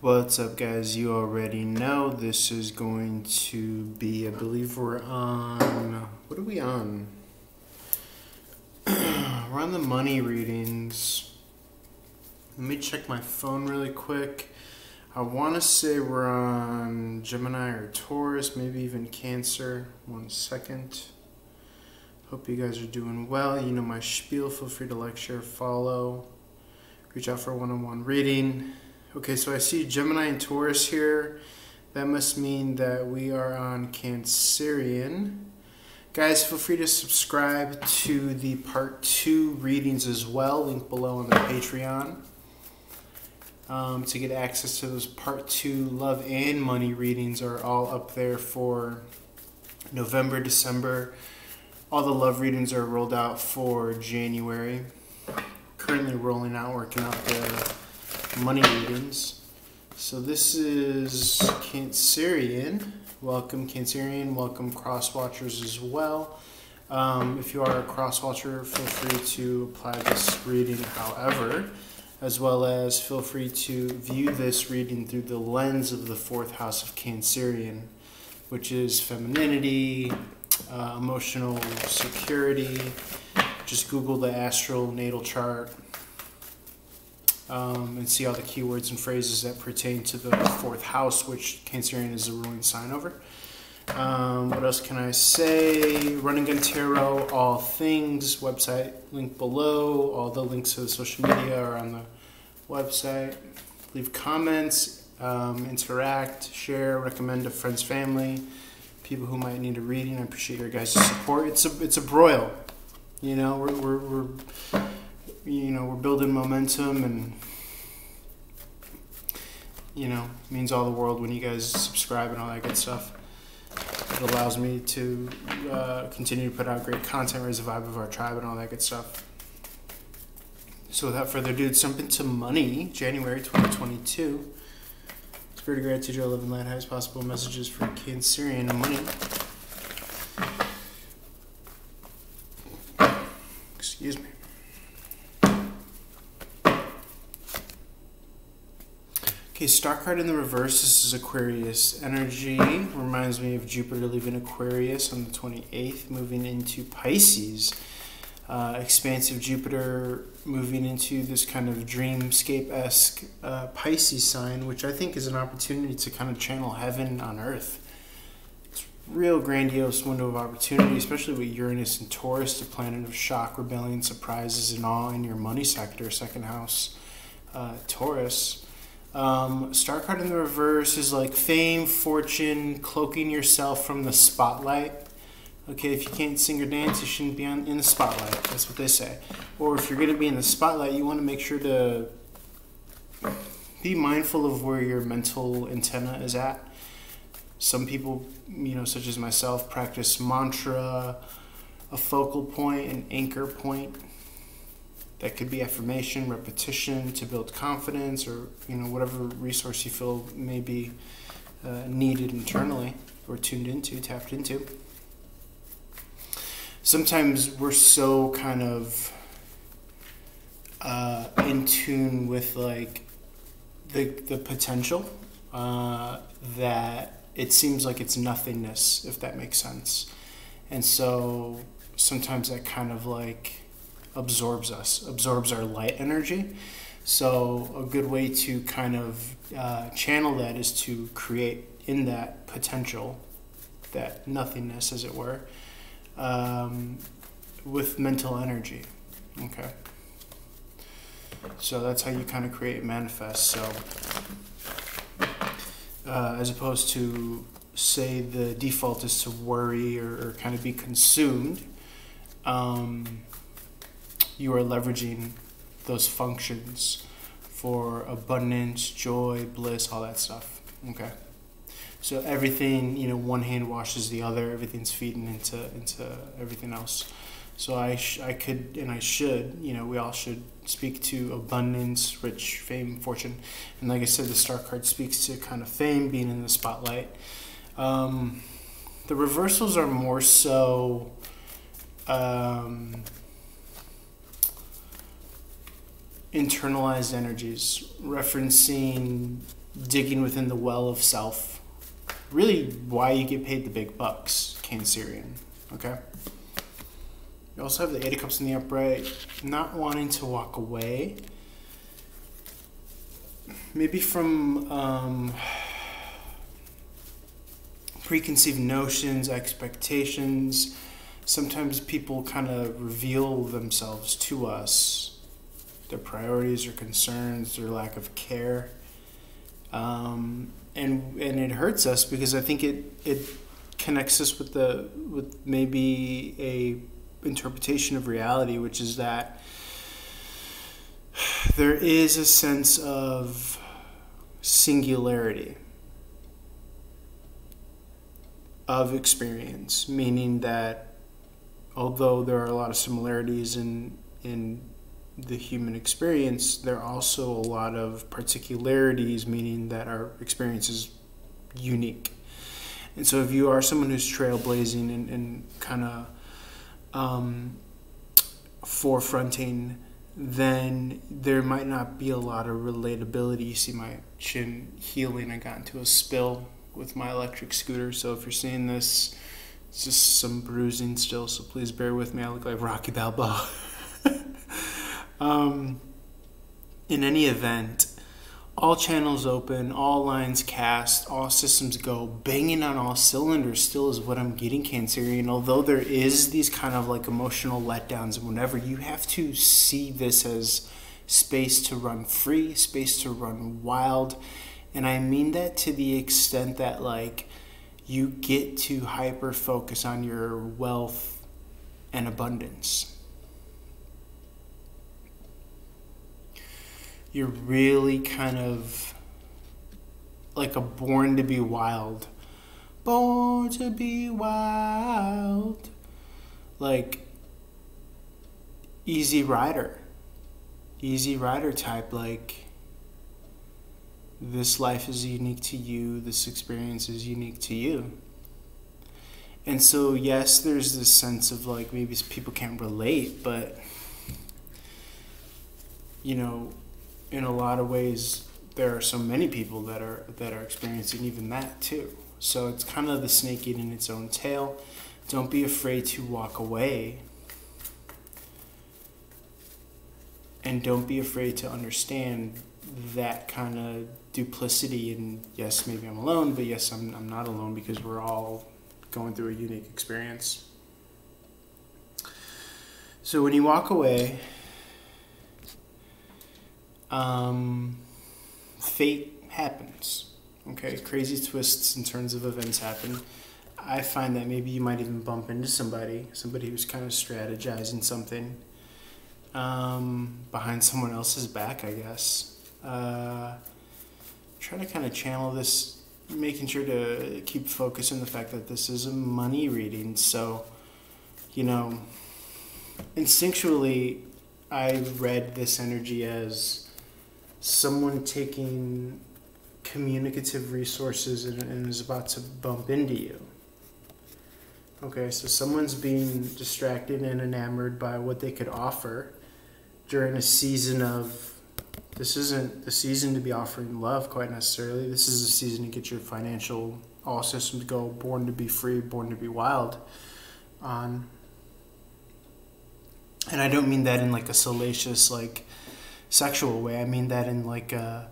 What's up, guys? You already know this is going to be, I believe we're on, what are we on? We're on the money readings. Let me check my phone really quick. I want to say we're on Gemini or Taurus, maybe even Cancer. 1 second. Hope you guys are doing well. You know my spiel. Feel free to like, share, follow. Reach out for a one-on-one reading. Okay, so I see Gemini and Taurus here. That must mean that we are on Cancerian. Guys, feel free to subscribe to the part 2 readings as well. Link below on the Patreon. To get access to those part 2 love and money readings are all up there for November, December. All the love readings are rolled out for January. Currently rolling out, working out the money readings. So this is Cancerian. Welcome Cancerian, welcome cross watchers as well. If you are a cross watcher, feel free to apply this reading however, as well as feel free to view this reading through the lens of the 4th house of Cancerian, which is femininity, emotional security. Just Google the astral natal chart and see all the keywords and phrases that pertain to the 4th house, which Cancerian is a ruling sign over. What else can I say? Run and Gun Tarot, all things, website link below. All the links to the social media are on the website. Leave comments, interact, share, recommend to friends, family, people who might need a reading. I appreciate your guys' support. It's a broil. You know, we're building momentum, and you know, it means all the world when you guys subscribe and all that good stuff. It allows me to continue to put out great content, raise the vibe of our tribe, and all that good stuff. So without further ado, let's jump into money. January 2022. Spirit of gratitude, your love and light, highest possible messages for Cancerian money. Excuse me. Okay, star card in the reverse. This is Aquarius energy. Reminds me of Jupiter leaving Aquarius on the 28th, moving into Pisces. Expansive Jupiter moving into this kind of dreamscape-esque Pisces sign, which I think is an opportunity to kind of channel heaven on earth. It's real grandiose window of opportunity, especially with Uranus and Taurus, the planet of shock, rebellion, surprises, and all in your money sector, 2nd house, Taurus. Star card in the reverse is like fame, fortune, cloaking yourself from the spotlight. Okay, if you can't sing or dance, you shouldn't be in the spotlight. That's what they say. Or if you're going to be in the spotlight, you want to make sure to be mindful of where your mental antenna is at. Some people, you know, such as myself, practice mantra, a focal point, an anchor point. That could be affirmation, repetition to build confidence, or you know, whatever resource you feel may be needed internally or tuned into, tapped into. Sometimes we're so kind of in tune with like the potential that it seems like it's nothingness, if that makes sense. And so sometimes that kind of like absorbs our light energy. So a good way to kind of channel that is to create in that potential, that nothingness as it were, with mental energy. Okay, so that's how you kind of create and manifest. So as opposed to say the default is to worry or kind of be consumed, you are leveraging those functions for abundance, joy, bliss, all that stuff. Okay, so everything, you know, one hand washes the other. Everything's feeding into everything else. So I could and I should, you know, we all should speak to abundance, rich, fame, fortune, and like I said, the star card speaks to kind of fame, being in the spotlight. The reversals are more so. Internalized energies, referencing digging within the well of self. Really why you get paid the big bucks, Cancerian, okay? You also have the Eight of Cups in the upright, not wanting to walk away. Maybe from preconceived notions, expectations. Sometimes people kind of reveal themselves to us, their priorities or concerns, their lack of care. And it hurts us because I think it connects us with maybe a interpretation of reality, which is that there is a sense of singularity of experience, meaning that although there are a lot of similarities in the human experience, there are also a lot of particularities, meaning that our experience is unique. And so if you are someone who's trailblazing and kind of forefronting, then there might not be a lot of relatability. You see my chin healing. I got into a spill with my electric scooter, so if you're seeing this, it's just some bruising still, so please bear with me. I look like Rocky Balboa. In any event, all channels open, all lines cast, all systems go, banging on all cylinders still is what I'm getting, Cancerian. Although there is these kind of like emotional letdowns and whatever, you have to see this as space to run free, space to run wild. And I mean that to the extent that like you get to hyper focus on your wealth and abundance. You're really kind of like a born to be wild. Born to be wild. Like easy rider. Easy rider type, like this life is unique to you, this experience is unique to you. And so yes, there's this sense of like maybe people can't relate, but you know, in a lot of ways, there are so many people that are experiencing even that too. So it's kind of the snake eating its own tail. Don't be afraid to walk away. And don't be afraid to understand that kind of duplicity. And yes, maybe I'm alone, but yes, I'm not alone because we're all going through a unique experience. So when you walk away, fate happens, okay? Crazy twists and turns of events happen. I find that maybe you might even bump into somebody who's kind of strategizing something behind someone else's back, I guess. Try to kind of channel this, making sure to keep focus on the fact that this is a money reading. So, you know, instinctually, I read this energy as someone taking communicative resources and is about to bump into you. Okay, so someone's being distracted and enamored by what they could offer during a season of, this isn't the season to be offering love quite necessarily. This is a season to get your financial all systems go, born to be free, born to be wild on. And I don't mean that in like a salacious, like, sexual way. I mean that in like a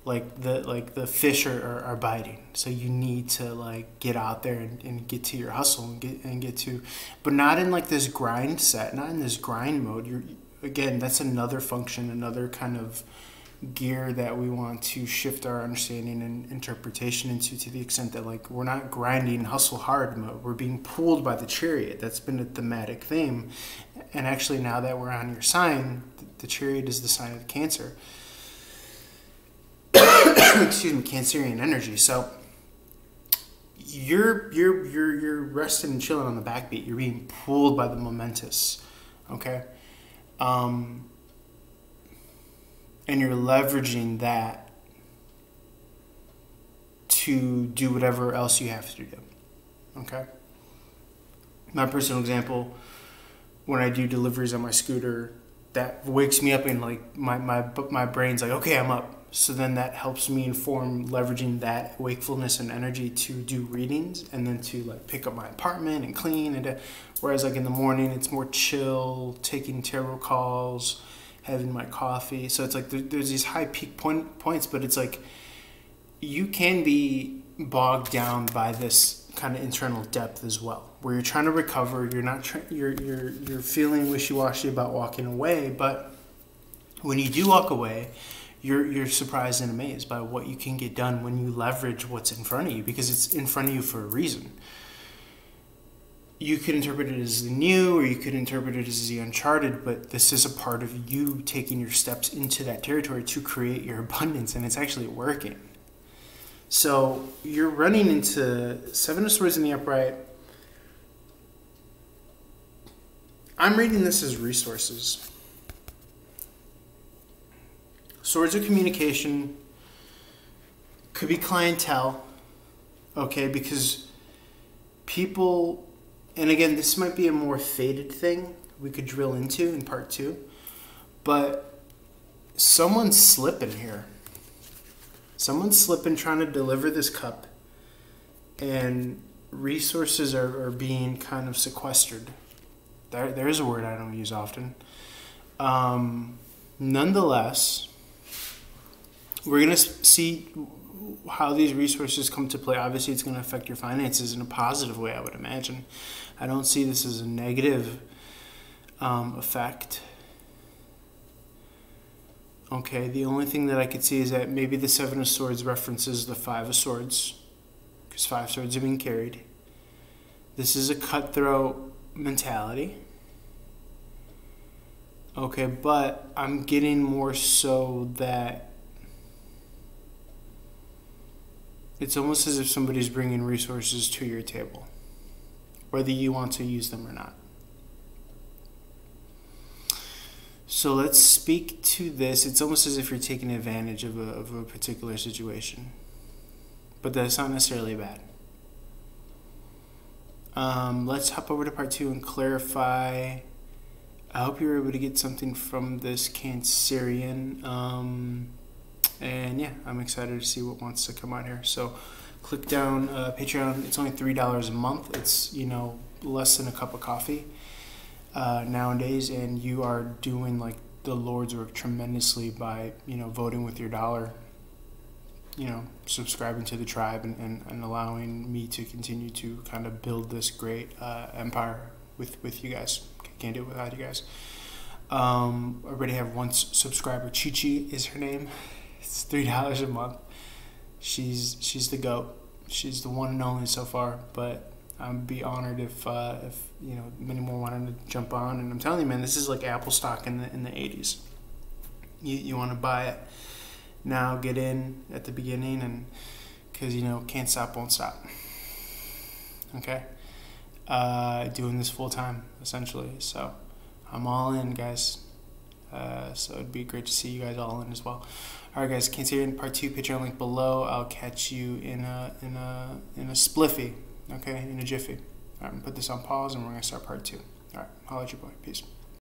the fish are biting, so you need to like get out there and get to your hustle and get to, but not in like this grind set, not in this grind mode. You're, again, that's another function, another kind of gear that we want to shift our understanding and interpretation into, to the extent that like we're not grinding hustle hard mode, we're being pulled by the chariot. That's been a thematic theme. And actually now that we're on your sign, the chariot is the sign of Cancer. Excuse me, Cancerian energy. So you're resting and chilling on the backbeat. You're being pulled by the momentous, okay? And you're leveraging that to do whatever else you have to do, okay? My personal example, when I do deliveries on my scooter, that wakes me up and like my brain's like, okay, I'm up. So then that helps me inform leveraging that wakefulness and energy to do readings, and then to like pick up my apartment and clean. And whereas like in the morning it's more chill, taking tarot calls, having my coffee. So it's like there's these high peak points, but it's like you can be bogged down by this kind of internal depth as well, where you're trying to recover. You're not you're feeling wishy-washy about walking away, but when you do walk away, you're surprised and amazed by what you can get done when you leverage what's in front of you, because it's in front of you for a reason. You could interpret it as the new, or you could interpret it as the uncharted, but this is a part of you taking your steps into that territory to create your abundance, and it's actually working. So you're running into Seven of Swords in the upright. I'm reading this as resources. Swords of communication, could be clientele, okay, because people, and again, this might be a more faded thing we could drill into in part 2, but someone's slipping here. Someone's slipping trying to deliver this cup, and resources are being kind of sequestered. There's a word I don't use often. Nonetheless, we're going to see how these resources come to play. Obviously, it's going to affect your finances in a positive way, I would imagine. I don't see this as a negative effect. Okay, the only thing that I could see is that maybe the Seven of Swords references the Five of Swords, because 5 swords are being carried. This is a cutthroat mentality. Okay, but I'm getting more so that it's almost as if somebody's bringing resources to your table, whether you want to use them or not. So let's speak to this. It's almost as if you're taking advantage of a particular situation, but that's not necessarily bad. Let's hop over to part 2 and clarify. I hope you were able to get something from this Cancerian. And yeah, I'm excited to see what wants to come out here. So click down Patreon. It's only $3 a month. It's, you know, less than a cup of coffee nowadays, and you are doing like the Lord's work tremendously by, you know, voting with your dollar, you know, subscribing to the tribe, and allowing me to continue to kind of build this great empire with you guys. Can't do it without you guys. I already have one subscriber. Chi Chi is her name. It's $3 a month. She's the GOAT. She's the one and only so far. But I'd be honored if you know, many more wanted to jump on. And I'm telling you, man, this is like Apple stock in the 80s. You want to buy it now, get in at the beginning, and because, you know, can't stop, won't stop. Okay. Doing this full time essentially, so I'm all in, guys. So it'd be great to see you guys all in as well. All right, guys, Cancerian part 2, Patreon link below. I'll catch you in a spliffy, okay, in a jiffy. All right, I'm gonna put this on pause, and we're gonna start part 2. All right, holla at your boy. Peace.